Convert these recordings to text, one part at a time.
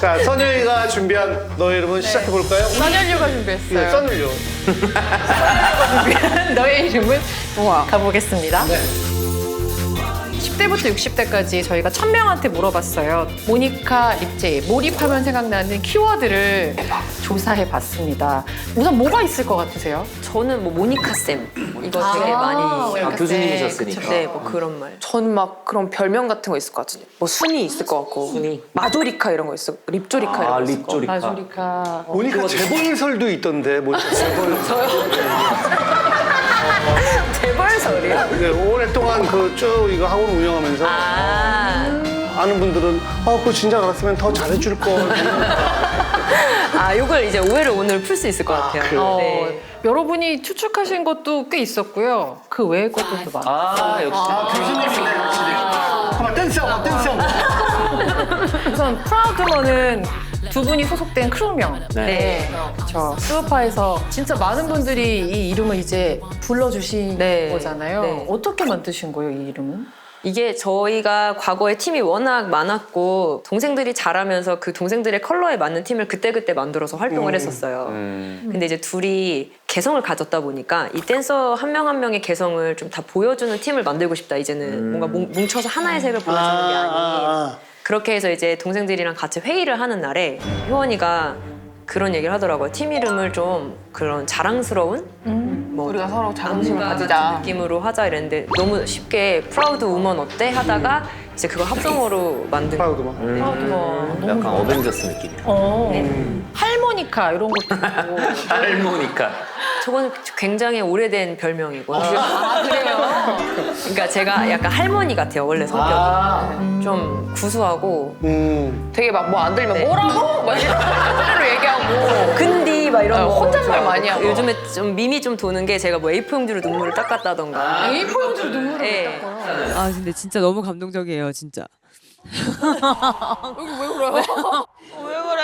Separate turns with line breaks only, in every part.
자, 선율이가 준비한 너의 이름은 시작해볼까요?
선율류가 준비했어요.
네, 선율요.
너의 이름은
우와.
가보겠습니다.
네.
10대부터 60대까지 저희가 1000명한테 물어봤어요. 모니카, 립제이, 몰입하면 생각나는 키워드를 조사해봤습니다. 우선 뭐가 있을 것 같으세요?
저는 뭐 모니카 쌤 이거 되게 많이
모니카
교수님이셨으니까.
쌤,
네, 뭐 그런 말.
저는 막 그런 별명 같은 거 있을 것 같은데 뭐 순이 있을 것 같고 마조리카 이런 거 있어 립조리카 이런 거 있을 것 같고
립조리카.
마조리카.
모니카 재벌설도 있던데, 모니카 재벌설.
재벌설이요?
네, 오랫동안 그 쭉 이거 학원 운영하면서 아는 분들은 그거 진작 알았으면 더 잘해줄 걸.
요걸 이제 오해를 오늘 풀 수 있을 것 같아요. 네.
여러분이 추측하신 것도 꽤 있었고요. 그 외의 것들도 많아요.
아, 역시.
교수님이네, 확실히. 한번 댄스하고, 댄스하고.
우선 프라우드먼은 두 분이 소속된 크루명.
네.
그렇죠. 스우파에서 진짜 많은 분들이 이 이름을 이제 불러주신
네.
거잖아요.
네.
어떻게 만드신 거예요, 이 이름은?
이게 저희가 과거에 팀이 워낙 많았고 동생들이 자라면서 그 동생들의 컬러에 맞는 팀을 그때그때 만들어서 활동을 했었어요. 근데 이제 둘이 개성을 가졌다 보니까 이 댄서 한 명 한 명의 개성을 좀 다 보여주는 팀을 만들고 싶다. 이제는 뭔가 뭉쳐서 하나의 색을 보여주는 게 아닌 그렇게 해서 이제 동생들이랑 같이 회의를 하는 날에 효원이가 그런 얘기를 하더라고요. 팀 이름을 좀 그런 자랑스러운 뭐
우리가 서로 자긍심을
안무가
가지자.
같은 느낌으로 하자 이랬는데 너무 쉽게 프라우드 우먼 어때? 하다가 이제 그걸 합성어로 만든
프라우드먼.
프라우드먼.
약간 어벤져스 느낌이야.
할모니카 이런 것도 있고.
할모니카.
저건 굉장히 오래된 별명이고
그래요?
그러니까 제가 약간 할머니 같아요 원래 성격이 좀 구수하고
되게 막 뭐 안 들리면
네.
뭐라고? 막 이런 로 얘기하고
근디 막 이런 거
혼잣말 많이 하고.
요즘에 좀 밈이 좀 도는 게 제가 뭐 A4 용지로 눈물을 닦았다던가
A4용지로 눈물을
네.
닦아요.
아 근데 진짜 너무 감동적이에요 진짜.
여기 왜 그래요? 왜 그래?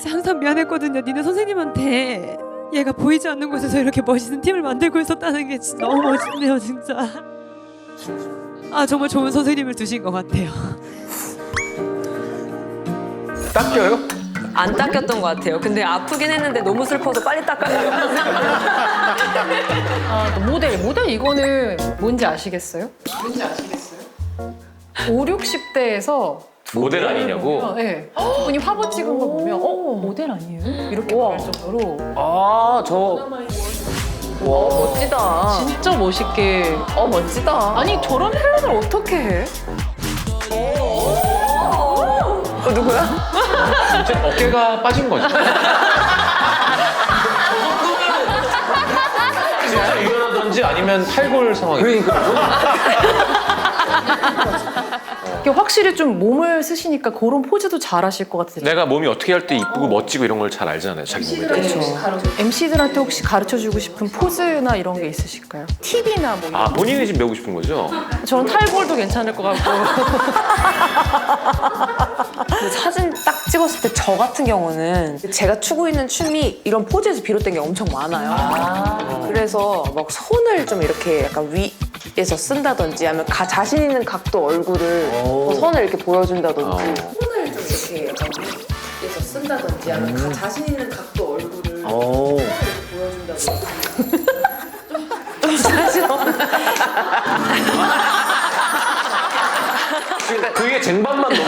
항상 미안했거든요. 니네 선생님한테 얘가 보이지 않는 곳에서 이렇게 멋있는 팀을 만들고 있었다는 게 진짜 너무 멋있네요 진짜. 아 정말 좋은 선생님을 두신 것 같아요.
닦여요?
안 닦였던 것 같아요 근데 아프긴 했는데 너무 슬퍼서 빨리 닦아요
또 모델 이거는 뭔지 아시겠어요? 뭔지 아시겠어요? 5, 60대에서
모델 아니냐고?
네. 두 분이 화보 찍은 거 보면 모델 아니에요? 이렇게 말할 정도로
아, 저.
멋지다.
진짜 멋있게
멋지다.
아니 저런 표현을 어떻게 해?
누구야?
진짜 어깨가 빠진 거죠. 진짜 이거라든지 아니면 탈골 상황이.
이게 확실히 좀 몸을 쓰시니까 그런 포즈도 잘 하실 것 같아요.
내가 몸이 어떻게 할 때 이쁘고 멋지고 이런 걸 잘 알잖아요. 자기 몸에 대해서.
MC들한테 혹시 가르쳐주고 싶은 포즈나 이런 게 있으실까요? 팁이나 뭐 이런
아, 본인이 지금 배우고 싶은 거죠?
저는 탈골도 괜찮을 것 같고
그 사진 딱 찍었을 때 저 같은 경우는 제가 추고 있는 춤이 이런 포즈에서 비롯된 게 엄청 많아요. 그래서 막 손을 좀 이렇게 약간 위에서 쓴다든지 아니면 자신 있는 각도 얼굴을 더 선을 이렇게 보여준다든지 손을 좀 이렇게 약간 위에서 쓴다든지 아니면 자신 있는 각도 얼굴을 보여준다든지
그게 쟁반만 넣고.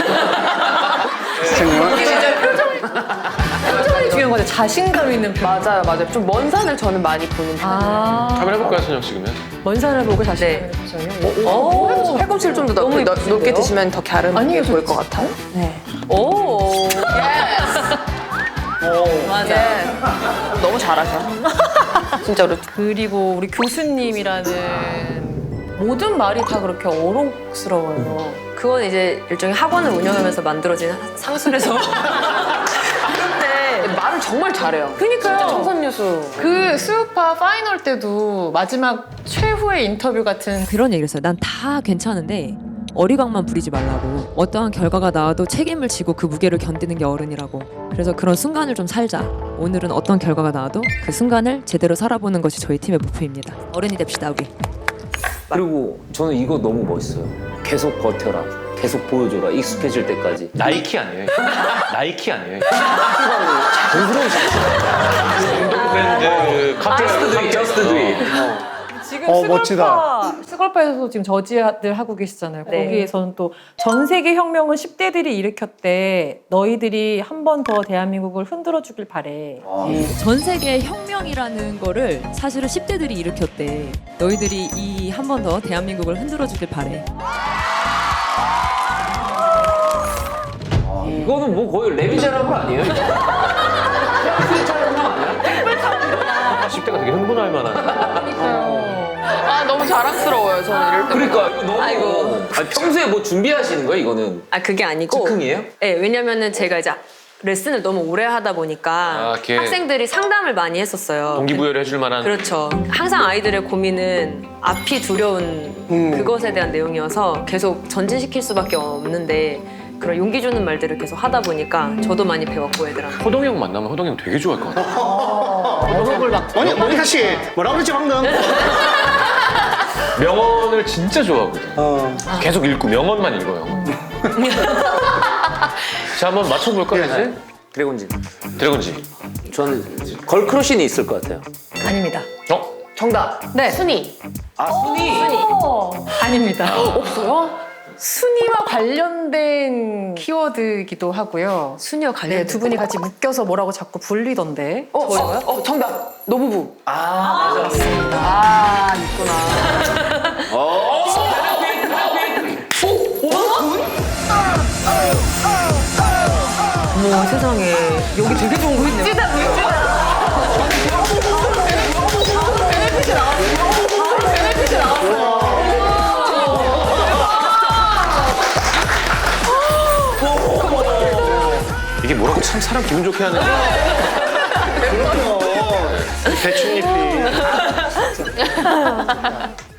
표정이 중요한 거죠. 자신감 있는 표정.
맞아요. 좀 먼 산을 저는 많이 보는 편이에요.
한번 해볼까요, 선영 씨 그러면?
먼 산을 보고 자신감 있는 표정이요?
오, 팔꿈치를 좀 더 넓게 드시면 더 갸름해
아니,
보일 것 같아요. 네.
오 맞아
너무 잘하셔. 진짜로.
그리고 우리 교수님이라는 모든 말이 다 그렇게 어록스러워요.
그건 이제 일종의 학원을 운영하면서 만들어진 상술에서 그런데
말을 정말 잘해요.
그러니까요.
진짜 청산유수.
그 스우파 파이널 때도 마지막 최후의 인터뷰 같은
그런 얘기를 했어요. 난 다 괜찮은데 어리광만 부리지 말라고. 어떠한 결과가 나와도 책임을 지고 그 무게를 견디는 게 어른이라고. 그래서 그런 순간을 좀 살자. 오늘은 어떤 결과가 나와도 그 순간을 제대로 살아보는 것이 저희 팀의 목표입니다. 어른이 됩시다 우리.
그리고 저는 이거 너무 멋있어요. 계속 버텨라.
계속 보여줘라. 익숙해질 때까지.
나이키 아니에요? 나이키 아니에요? 운동 브랜드
Just do it.
지금
멋지다.
스컬파에서도 지금 저지들 하고 계시잖아요.
네.
거기에서는 또 전 세계 혁명은 10대들이 일으켰대. 너희들이 한 번 더 대한민국을 흔들어 주길 바래.
전 세계 혁명이라는 거를 사실은 10대들이 일으켰대. 너희들이 이 한 번 더 대한민국을 흔들어 주길 바래.
이거는 뭐 거의 레미제라블 아니에요? 이거? 아,
10대가 되게 흥분할 만한.
아 너무 자랑스러워요 저는 이럴 때.
그러니까 이거 너무.
아이고.
아니, 평소에 뭐 준비하시는 거예요 이거는?
아 그게 아니고.
즉흥이에요?
네, 왜냐면은 제가 이제 레슨을 너무 오래 하다 보니까
아, 걔
학생들이 상담을 많이 했었어요.
동기부여를 해줄 만한.
그렇죠. 항상 아이들의 고민은 앞이 두려운 그것에 대한 내용이어서 계속 전진시킬 수밖에 없는데 그런 용기 주는 말들을 계속 하다 보니까 저도 많이 배웠고 애들한테.
호동이 형 만나면 호동이 형 되게 좋아할 것 같아.
모니카 씨, 뭐라고 그랬지 방금?
명언을 진짜 좋아하거든. 계속 읽고 명언만 읽어요. 자, 한번 맞춰볼까요, 이제?
드래곤진.
드래곤지.
저는 걸크러쉬는 있을 것 같아요.
아닙니다.
어?
정답.
네.
순이.
아 순이.
아닙니다.
없어요?
순위와 관련된 키워드이기도 하고요.
순위와 관련된
네, 두 분이 같이 묶여서 뭐라고 자꾸 불리던데.
정답. 노부부.
아
있구나.
어머 세상에 여기 되게 좋은 거 있네요.
이게 뭐라고 참 사람 기분 좋게 하는.
대충잎이.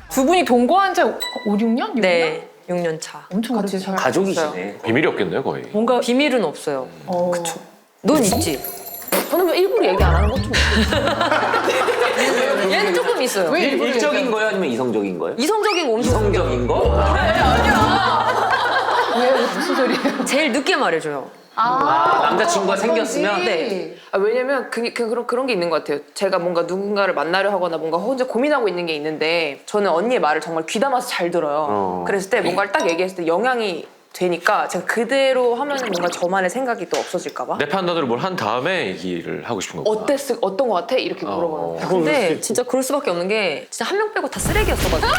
두 분이 동거한 지 5, 6년? 6년?
네, 6년 차.
엄청 같이 잘
가족이시네.
비밀이 없겠네요, 거의.
뭔가
비밀은 없어요.
그쵸.
넌 있지?
저는 왜 일부러 얘기 안 하는 것좀
얘는 조금 있어요.
왜
일적인 거예요 아니면 이성적인 거예요?
이성적인 거 엄청
이성적인 거?
왜 무슨 소리예요?
제일 늦게 말해줘요.
남자친구가 생겼으면
네.
아, 왜냐면 그런 게 있는 것 같아요. 제가 뭔가 누군가를 만나려 하거나 뭔가 혼자 고민하고 있는 게 있는데 저는 언니의 말을 정말 귀담아서 잘 들어요. 그랬을 때 뭔가를 딱 얘기했을 때 영향이 되니까 제가 그대로 하면은 뭔가 저만의 생각이 또 없어질까 봐.
내 판단으로 뭘 한 다음에 얘기를 하고 싶은 거구나.
어떤 거 같아? 이렇게 물어보는.
근데 진짜 그럴 수밖에 없는 게 진짜 한 명 빼고 다 쓰레기였어가지고.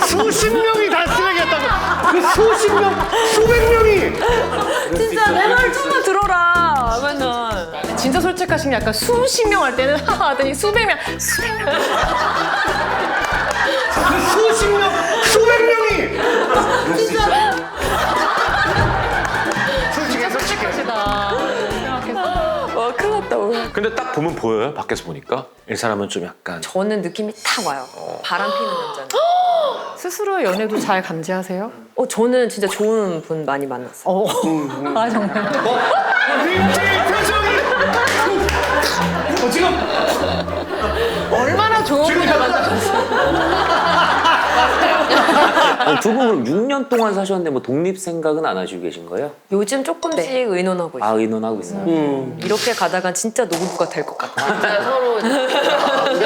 수십 명이 다 쓰레기였다고. 그 수십 명, 수백 명이.
진짜 내 말 좀만 들어라. 맨날.
진짜 솔직하신 게 약간 수십 명 할 때는 하하 하더니 수백 명.
그 수십 명, 수백 명이. 솔직해.
와 큰일 났다 오늘.
근데 딱 보면 보여요? 밖에서 보니까? 이 사람은 좀 약간.
저는 느낌이 탁 와요. 바람 피는 남자는.
스스로 연애도 잘 감지하세요?
저는 진짜 좋은 분 많이 만났어요.
아 정말.
지금
얼마나 좋은 분을
두 분은 6년 동안 사셨는데 뭐 독립 생각은 안 하시고 계신 거예요?
요즘 조금씩 의논하고 있어요.
아 의논하고 있어요.
이렇게 가다가 진짜 노부부가 될 것 같아요.
진짜 서로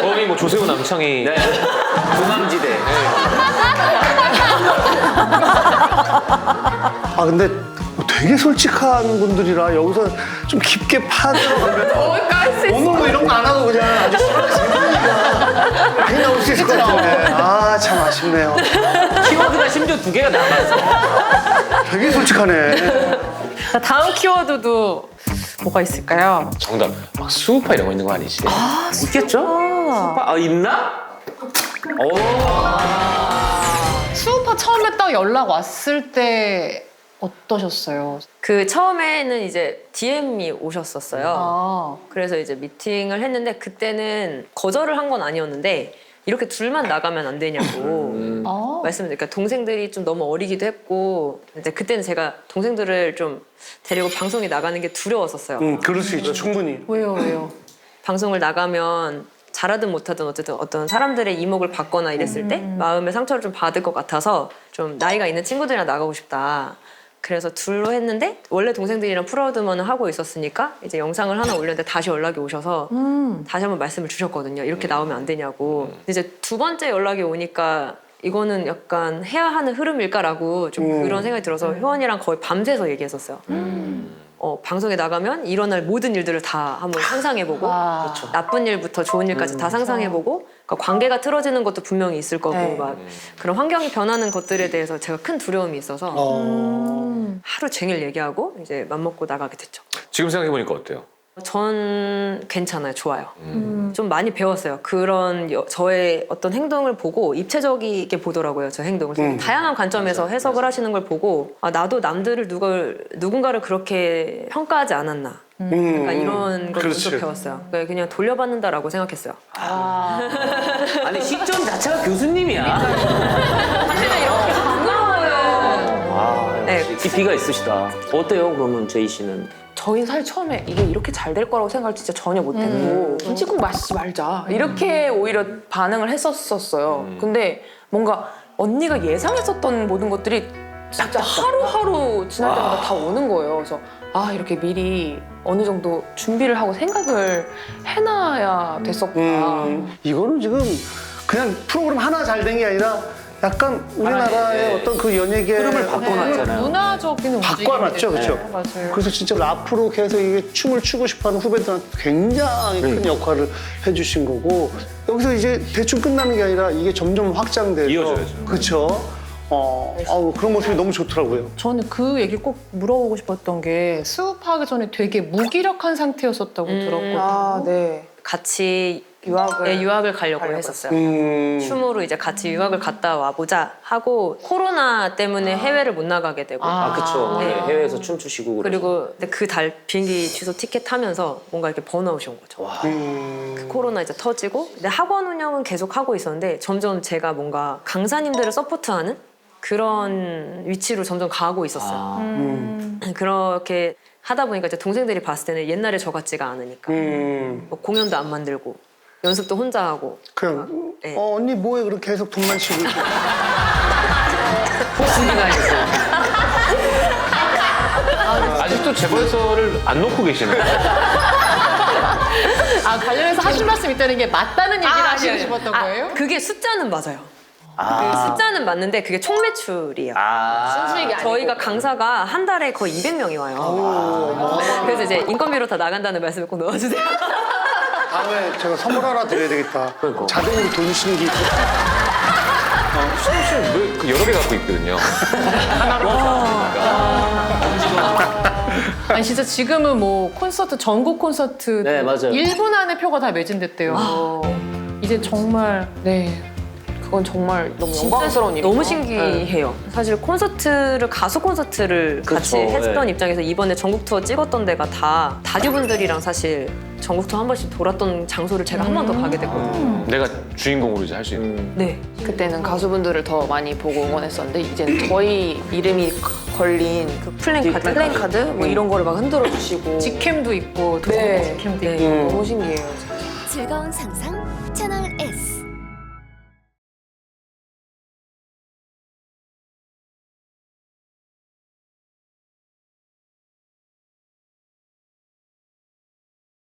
거의 뭐 조세호 남창희.
네. 중앙지대.
아 근데 되게 솔직한 분들이라 여기서 좀 깊게 파들어가면 오늘 뭐 이런 거 안 하고 그냥 아주 많이 나올 수 있을 것 같은데 아 참 아쉽네요.
키워드가 심지어 2개가 남았어.
되게 솔직하네.
자, 다음 키워드도 뭐가 있을까요?
정답. 막 수우파 이런 거 있는 거 아니지?
있겠죠? 아 있나? 오.
수우파 처음에 딱 연락 왔을 때 어떠셨어요?
그 처음에는 이제 DM이 오셨었어요.
아,
그래서 이제 미팅을 했는데 그때는 거절을 한 건 아니었는데 이렇게 둘만 나가면 안 되냐고
아.
말씀드리니까 동생들이 좀 너무 어리기도 했고 이제 그때는 제가 동생들을 좀 데리고 방송에 나가는 게 두려웠었어요.
그럴 수 있죠 충분히.
왜요?
방송을 나가면 잘하든 못하든 어쨌든 어떤 사람들의 이목을 받거나 이랬을 때 마음의 상처를 좀 받을 것 같아서 좀 나이가 있는 친구들이랑 나가고 싶다. 그래서 둘로 했는데 원래 동생들이랑 프로드먼을 하고 있었으니까 이제 영상을 하나 올렸는데 다시 연락이 오셔서 다시 한번 말씀을 주셨거든요. 이렇게 나오면 안 되냐고. 근데 이제 두 번째 연락이 오니까 이거는 약간 해야 하는 흐름일까라고 좀 그런 생각이 들어서 효원이랑 거의 밤새서 얘기했었어요. 방송에 나가면 일어날 모든 일들을 다 한번 상상해보고 나쁜 일부터 좋은 일까지 다 상상해보고 그러니까 관계가 틀어지는 것도 분명히 있을 거고 막 그런 환경이 변하는 것들에 대해서 제가 큰 두려움이 있어서 하루 종일 얘기하고 이제 맘먹고 나가게 됐죠.
지금 생각해보니까 어때요?
전 괜찮아요. 좋아요. 좀 많이 배웠어요. 그런 저의 어떤 행동을 보고 입체적이게 보더라고요. 저 행동을. 다양한 관점에서 해석을 하시는 걸 보고 아, 나도 남들을 누군가를 그렇게 평가하지 않았나. 약간 이런 걸 좀 배웠어요. 그냥 돌려받는다라고 생각했어요.
아니 시점 자체가 교수님이야.
사실은 이렇게 부끄러워요. 네.
깊이가 있으시다. 어때요? 그러면 제이 씨는?
저희는 사실 처음에 이게 이렇게 잘 될 거라고 생각을 진짜 전혀 못했고 김치국 마시지 말자 이렇게 오히려 반응을 했었어요. 근데 뭔가 언니가 예상했었던 모든 것들이 진짜 하루하루 지날 때마다 다 오는 거예요. 그래서 아 이렇게 미리 어느 정도 준비를 하고 생각을 해놔야 됐었구나.
이거는 지금 그냥 프로그램 하나 잘 된 게 아니라 약간 우리나라의 어떤 그 연예계
흐름을 바꿔놨잖아요.
문화적인
바꿔놨죠, 그렇죠?
맞아요.
그래서 진짜 앞으로 계속 이게 춤을 추고 싶어하는 후배들한테 굉장히 큰 역할을 해주신 거고 여기서 이제 대충 끝나는 게 아니라 이게 점점 확장돼서
이어져야죠.
그렇죠. 그런 모습이 너무 좋더라고요.
저는 그 얘기 꼭 물어보고 싶었던 게 수업하기 전에 되게 무기력한 상태였었다고 들었거든요.
아, 네.
같이
유학을
유학을 가려고 했었어요. 춤으로 이제 같이 유학을 갔다 와보자 하고 코로나 때문에 해외를 못 나가게 되고
그쵸.
네.
해외에서 춤추시고
그리고 그 달 비행기 취소 티켓 타면서 뭔가 이렇게 번아웃이 온 거죠. 그 코로나 이제 터지고 근데 학원 운영은 계속 하고 있었는데 점점 제가 뭔가 강사님들을 서포트하는 그런 위치로 점점 가고 있었어요. 그렇게 하다 보니까 이제 동생들이 봤을 때는 옛날에 저 같지가 않으니까 뭐 공연도 안 만들고 연습도 혼자 하고
그냥
네.
언니 뭐해 그렇게 계속 돈만 치고 있고.
포스기가 있어.
아직도 재벌설을 안 놓고 계시네.
관련해서 하실 말씀 있다는 게 맞다는 얘기를 하시고
아니에요.
싶었던 거예요?
그게 숫자는 맞아요. 그 숫자는 맞는데 그게 총 매출이에요. 저희가 강사가 한 달에 거의 200명이 와요. 그래서 이제 인건비로 다 나간다는 말씀을 꼭 넣어주세요.
다음에 제가 선물 하나 드려야 되겠다.
그러니까.
자동으로 돈 신기.
수영 씨는 왜 여러 개 갖고 있거든요. 하나로
아니 진짜 지금은 뭐 콘서트 전국 콘서트
네, 맞아요.
1분 안에 표가 다 매진됐대요. 이제 정말
네. 그건 정말 너무
진짜
영광스러운 일이죠.
너무 신기해요. 사실 가수 콘서트를 같이
그쵸,
했던
네.
입장에서 이번에 전국 투어 찍었던 데가 다 다듀분들이랑 사실 전국 투어 한 번씩 돌았던 장소를 제가 한 번 더 가게 됐거든요.
내가 주인공으로 이제 할 수 있는.
네.
그때는 가수분들을 더 많이 보고 응원했었는데 이제는 저희 이름이 걸린 그 플랜카드 뭐 이런 거를 막 흔들어 주시고
직캠도 있고
네.
직캠도
네.
있고
너무 신기해요.
즐거운 상상 채널 S.